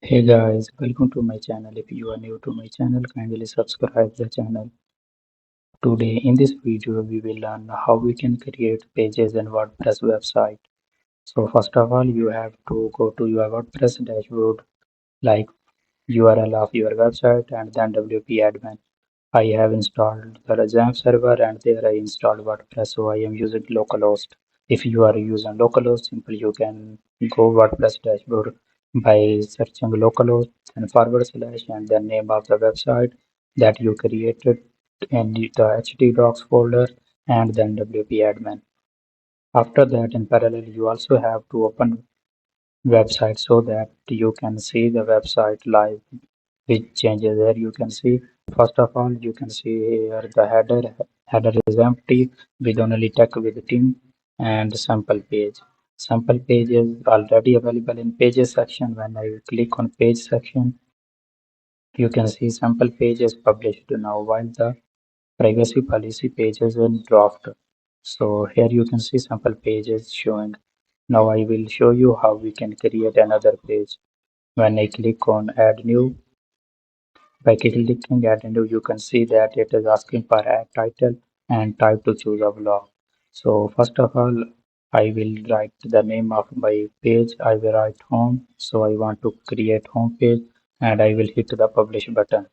Hey guys, welcome to my channel. If you are new to my channel, kindly subscribe the channel. Today in this video, we will learn how we can create pages in WordPress website. So first of all, you have to go to your WordPress dashboard, like URL of your website and then WP admin. I have installed the Xampp server and there I installed WordPress, so I am using localhost. If you are using localhost, simply you can go WordPress dashboard by searching localhost and forward slash and the name of the website that you created in the htdocs folder and then WP admin. After that, in parallel, you also have to open website so that you can see the website live which changes. Here you can see, first of all, you can see here the header is empty with only tech with Tim and sample page is already available in pages section. When I click on page section, you can see sample page is published now while the privacy policy page is in draft. So here you can see sample page is showing. Now I will show you how we can create another page. When I click on add new, by clicking add new, you can see that it is asking for a title and type to choose a blog. So first of all, I will write the name of my page. I will write home. So I want to create home page and I will hit the publish button.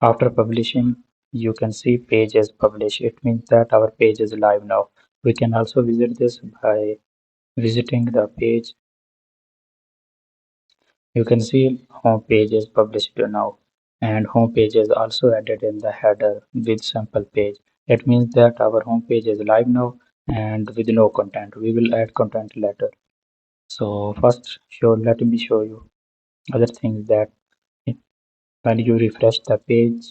After publishing, you can see page is published. It means that our page is live now. We can also visit this by visiting the page. You can see home page is published now, and home page is also added in the header with sample page. It means that our home page is live now and with no content. We will add content later. So first, let me show you other things that when you refresh the page,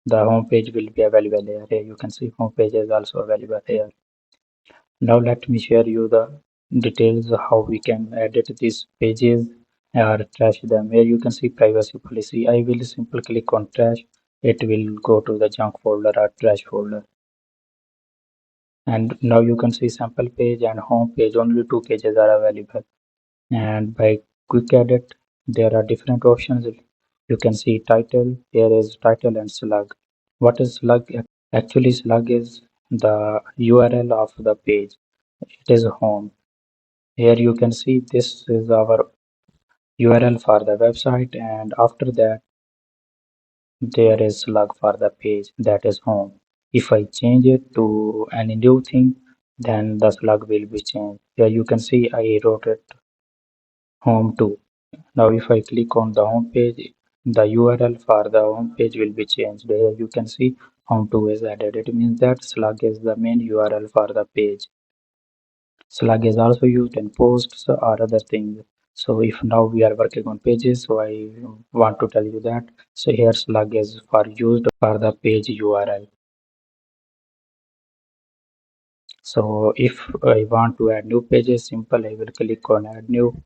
the home page will be available here. Here you can see home page is also available here. Now let me share you the details how we can edit these pages or trash them. Here you can see privacy policy. I will simply click on trash. It will go to the junk folder or trash folder. And now you can see sample page and home page. Only two pages are available. And by quick edit, there are different options. You can see title. Here is title and slug. What is slug? Actually, slug is the URL of the page. It is home. Here you can see this is our URL for the website, and after that there is slug for the page that is home. If I change it to any new thing, then the slug will be changed. Here you can see I wrote it home too. Now if I click on the home page, the URL for the home page will be changed. Here you can see home 2 is added. It means that slug is the main URL for the page. Slug is also used in posts or other things. So if now we are working on pages, so I want to tell you that. So here slug is for used for the page URL. So if I want to add new pages, simple, I will click on add new.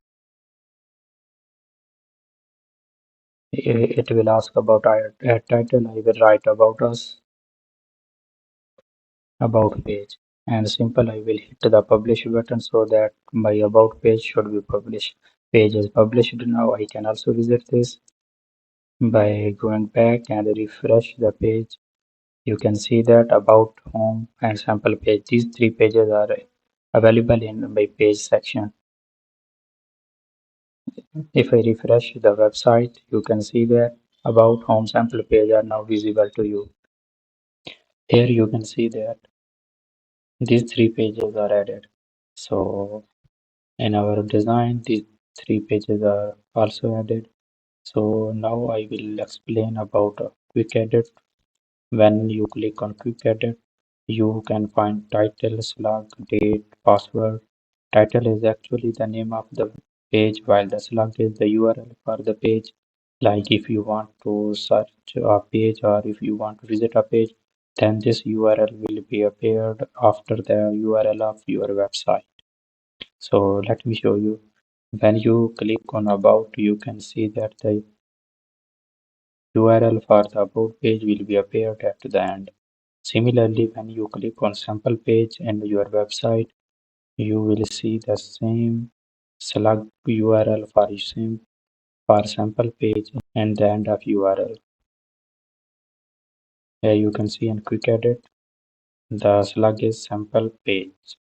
It will ask about add title. I will write about us, about page. And simple, I will hit the publish button so that my about page should be published. Page is published now. I can also visit this by going back and refresh the page. You can see that about, home and sample page, these three pages are available in my page section. If I refresh the website, you can see that about, home, sample page are now visible to you. Here you can see that these three pages are added. So in our design, these three pages are also added. So now I will explain about a quick edit. When you click on quick edit, you can find title, slug, date, password. Title is actually the name of the page, while the slug is the URL for the page. Like if you want to search a page or if you want to visit a page, then this URL will be appeared after the URL of your website. So let me show you. When you click on about, you can see that the URL for the about page will be appeared at the end. Similarly, when you click on sample page in your website, you will see the same slug URL for sample page, and the end of URL. Here you can see in quick edit, the slug is sample page.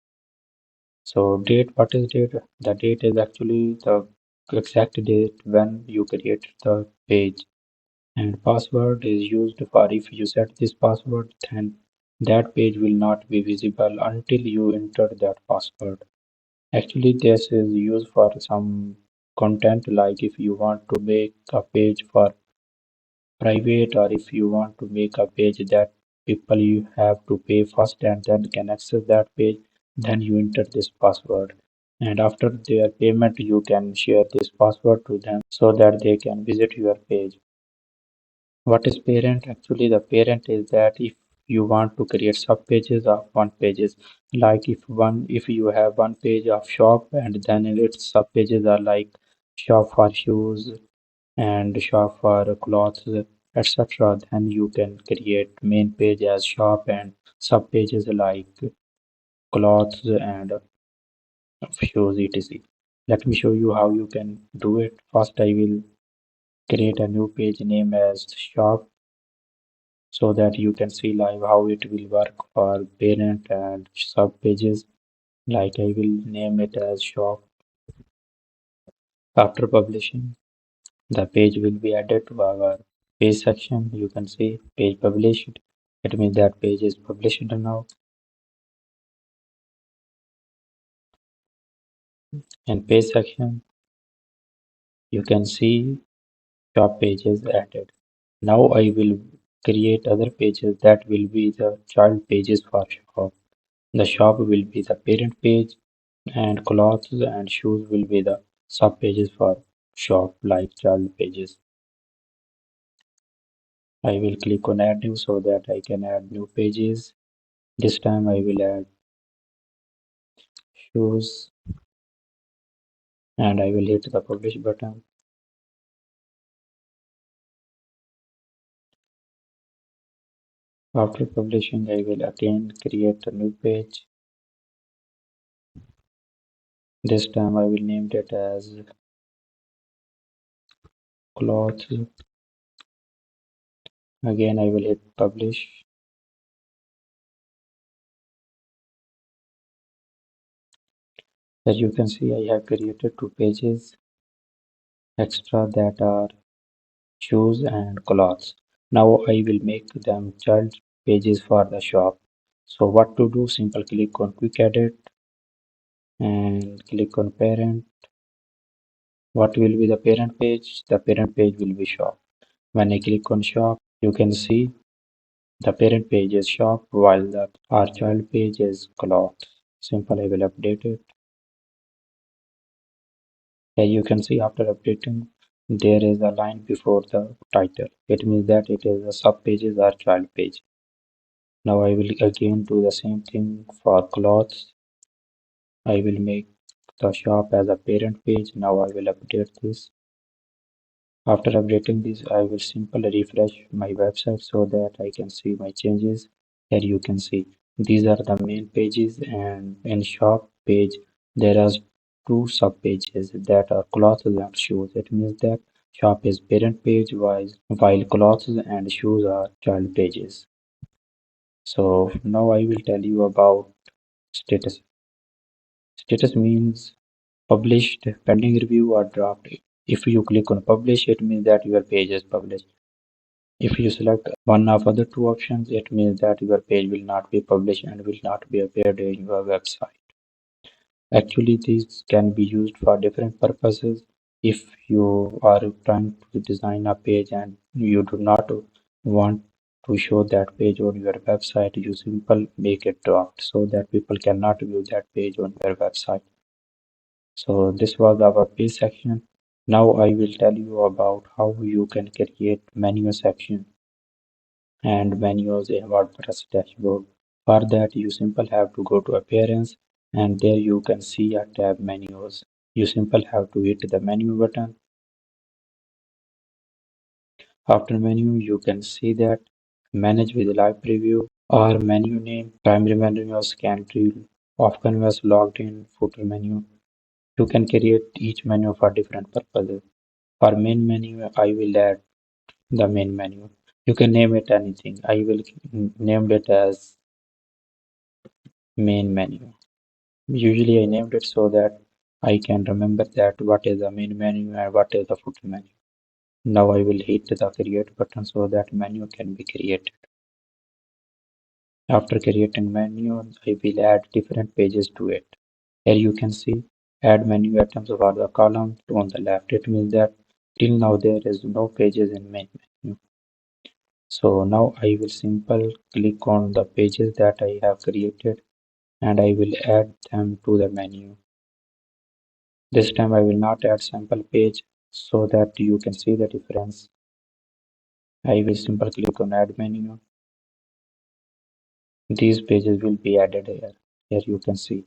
So date, what is date? The date is actually the exact date when you create the page. And password is used for if you set this password, then that page will not be visible until you enter that password. Actually, this is used for some content, like if you want to make a page for private, or if you want to make a page that people you have to pay first and then can access that page, then you enter this password. And after their payment, you can share this password to them so that they can visit your page. What is parent? Actually, the parent is that if you want to create sub pages of one pages, like if you have one page of shop and then its sub pages are like shop for shoes and shop for clothes, etc. Then you can create main page as shop and sub pages like clothes and shoes, etc. Let me show you how you can do it. First, I will create a new page name as shop so that you can see live how it will work for parent and sub pages. Like I will name it as shop. After publishing, the page will be added to our page section. You can see page published. It means that page is published now. In page section, you can see shop pages added. Now I will create other pages that will be the child pages for shop. The shop will be the parent page and clothes and shoes will be the sub pages for shop like child pages. I will click on add new so that I can add new pages. This time I will add shoes and I will hit the publish button. After publishing, I will again create a new page. This time I will name it as clothes. Again I will hit publish. As you can see, I have created two pages extra that are shoes and clothes. Now I will make them child pages for the shop. So what to do? Simple click on quick edit and click on parent. What will be the parent page? The parent page will be shop. When I click on shop, you can see the parent page is shop while the our child page is clothes. Simple, I will update it. As you can see, after updating, there is a line before the title. It means that it is a sub pages or child page. Now I will again do the same thing for clothes. I will make the shop as a parent page. Now I will update this. After updating this, I will simply refresh my website so that I can see my changes. Here you can see these are the main pages, and in shop page there are two sub pages that are clothes and shoes. It means that shop is parent page while clothes and shoes are child pages. So now I will tell you about status. Status means published, pending review or draft. If you click on publish, it means that your page is published. If you select one of other two options, it means that your page will not be published and will not be appeared in your website. Actually, these can be used for different purposes. If you are trying to design a page and you do not want to show that page on your website, you simply make it draft so that people cannot view that page on your website. So this was our page section. Now I will tell you about how you can create menu section and menus in WordPress dashboard. For that, you simply have to go to Appearance and there you can see a tab Menus. You simply have to hit the menu button. After menu, you can see that Manage with Live Preview or menu name, primary menus, country of canvas, logged in, footer menu, You can create each menu for different purposes. For main menu, I will add the main menu. You can name it anything. I will name it as main menu. Usually I named it so that I can remember that what is the main menu and what is the footer menu. Now I will hit the create button so that menu can be created. After creating menu, I will add different pages to it. Here you can see add menu items for the column on the left. It means that till now there is no pages in main menu. So now I will simply click on the pages that I have created and I will add them to the menu. This time I will not add sample page so that you can see the difference. I will simply click on add menu. These pages will be added here. Here you can see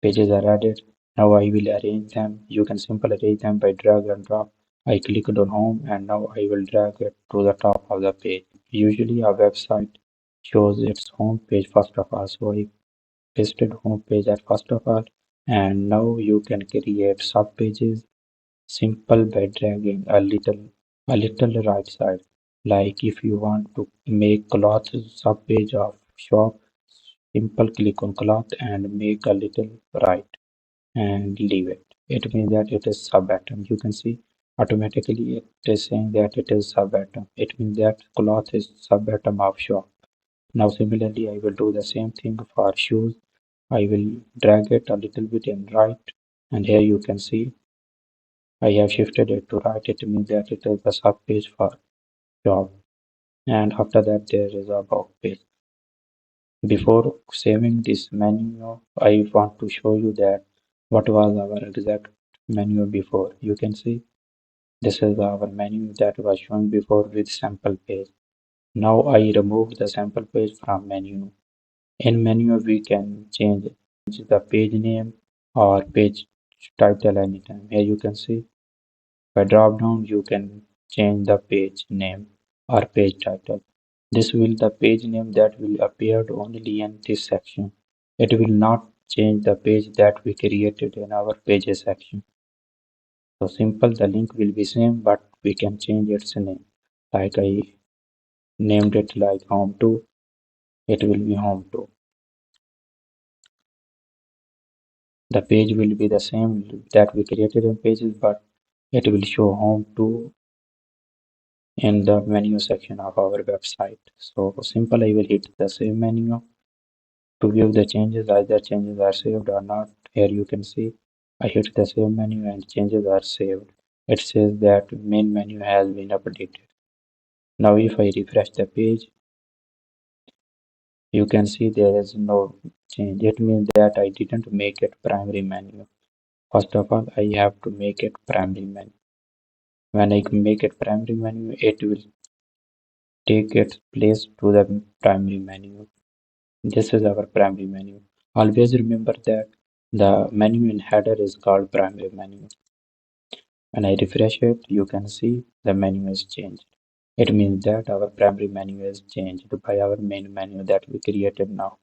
pages are added. Now I will arrange them. You can simply arrange them by drag and drop. I clicked on home and now I will drag it to the top of the page. Usually a website shows its home page first of all. So I pasted home page at first of all, and now you can create sub pages simple by dragging a little right side. Like if you want to make cloth sub page of shop, simple click on cloth and make a little right and leave it. It means that it is sub atom. You can see automatically it is saying that it is sub atom. It means that cloth is sub atom of shop. Now similarly I will do the same thing for shoes. I will drag it a little bit in right, and here you can see I have shifted it to right. It means that it is the sub page for job, and after that there is a about page. Before saving this menu, I want to show you that what was our exact menu before. You can see this is our menu that was showing before with sample page. Now I remove the sample page from menu. In menu we can change the page name or page title anytime. Here you can see by drop down you can change the page name or page title. This will the page name that will appear only in this section. It will not change the page that we created in our pages section. So simple, the link will be same, but we can change its name. Like I named it like home to, it will be home to. The page will be the same that we created in pages, but it will show home to in the menu section of our website. So simple, I will hit the save menu to view the changes, either changes are saved or not. Here you can see I hit the save menu and changes are saved. It says that main menu has been updated. Now if I refresh the page, you can see there is no change. It means that I didn't make it primary menu. First of all, I have to make it primary menu. When I make it primary menu, it will take its place to the primary menu. This is our primary menu. Always remember that the menu in header is called primary menu. When I refresh it, you can see the menu is changed. It means that our primary menu is changed by our main menu that we created now.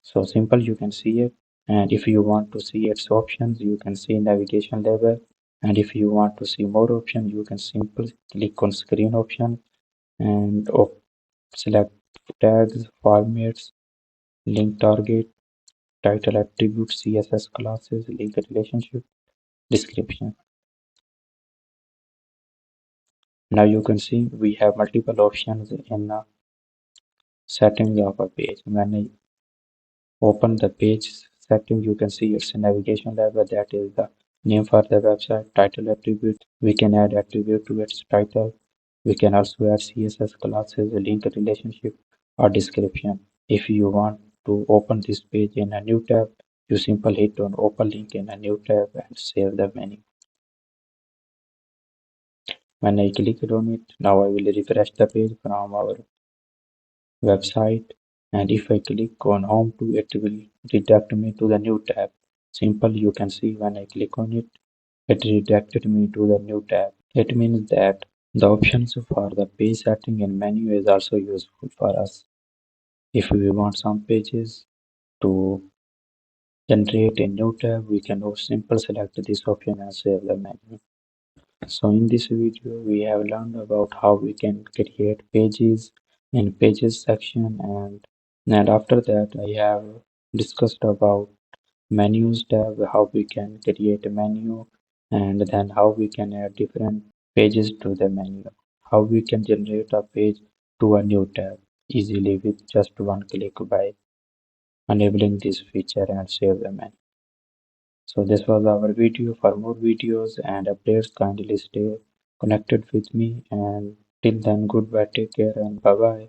So simple, you can see it. And if you want to see its options, you can see navigation level. And if you want to see more options, you can simply click on screen option and select tags, formats, link target, title attribute, CSS classes, link relationship, description. Now you can see we have multiple options in the setting of a page. When I open the page setting, you can see it's a navigation level, that is the name for the website, title attribute. We can add attribute to its title. We can also add CSS classes, link relationship, or description. If you want to open this page in a new tab, you simply hit on open link in a new tab and save the menu. When I clicked on it, now I will refresh the page from our website, and if I click on home to, it will redirect me to the new tab. Simple, you can see when I click on it, it redirected me to the new tab. It means that the options for the page setting and menu is also useful for us. If we want some pages to generate a new tab, we can simply select this option and save the menu. So in this video, we have learned about how we can create pages in pages section, and after that I have discussed about menus tab, how we can create a menu, and then how we can add different pages to the menu, how we can generate a page to a new tab easily with just one click by enabling this feature and save the menu. So this was our video. For more videos and updates, kindly stay connected with me, and till then, goodbye, take care, and bye bye.